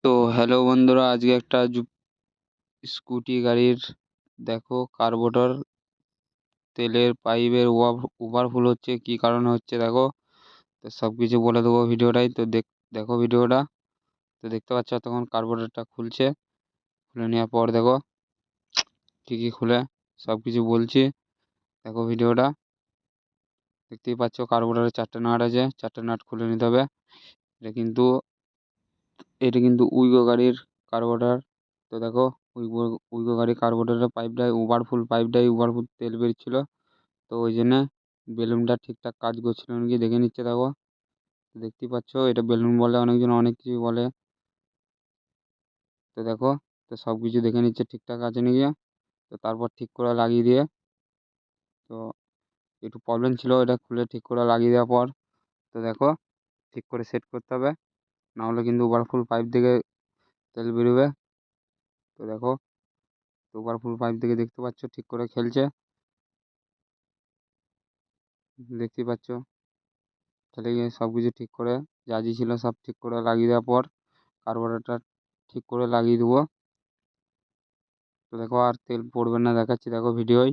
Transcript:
তো হ্যালো বন্ধুরা, আজকে একটা স্কুটি গাড়ির দেখো কার্বোরেটর তেলের পাইপের ওভারফুল হচ্ছে, কি কারণে হচ্ছে দেখো। তো সব কিছু বলে দেবো ভিডিওটাই। তো দেখো ভিডিওটা। তো দেখতে পাচ্ছ তখন কার্বোরেটরটা খুলছে, খুলে নেওয়ার পর দেখো কী কী খুলে সব কিছু বলছি। দেখো ভিডিওটা। দেখতেই পাচ্ছ কার্বোরেটরে 4টে নাট আছে, 4টে নাট খুলে নিতে হবে। এটা কিন্তু উইগো গাড়ির কার্বোরেটর। তো দেখো উইগো উইগো গাড়ির কার্বোরেটরের পাইপটাই ওভারফুল তেল বেরোচ্ছিল। তো ওই জন্যে বেলুনটা ঠিকঠাক কাজ করছিল নাকি দেখে নিচ্ছে দেখো। দেখতেই পাচ্ছ এটা বেলুন বলে, অনেকজন অনেক কিছু বলে। তো দেখো, তো সব কিছু দেখে নিচ্ছে ঠিকঠাক আছে নাকি। তো তারপর ঠিক করে লাগিয়ে দিয়ে, তো একটু প্রবলেম ছিল, এটা খুলে ঠিক করে লাগিয়ে দেওয়ার পর তো দেখো ঠিক করে সেট করতে হবে, নাহলে কিন্তু ওভারফুল পাইপ থেকে তেল বেরোবে। তো দেখো, তো ওভারফুল পাইপ থেকে দেখতে পাচ্ছ ঠিক করে খেলছে। দেখতেই পাচ্ছ খেলে গিয়ে সব কিছু ঠিক করে যা যা ছিল সব ঠিক করে লাগিয়ে দেওয়ার পর কার্বোরেটর ঠিক করে লাগিয়ে দেবো। তো দেখো আর তেল পড়বে না, দেখাচ্ছি দেখো ভিডিওয়।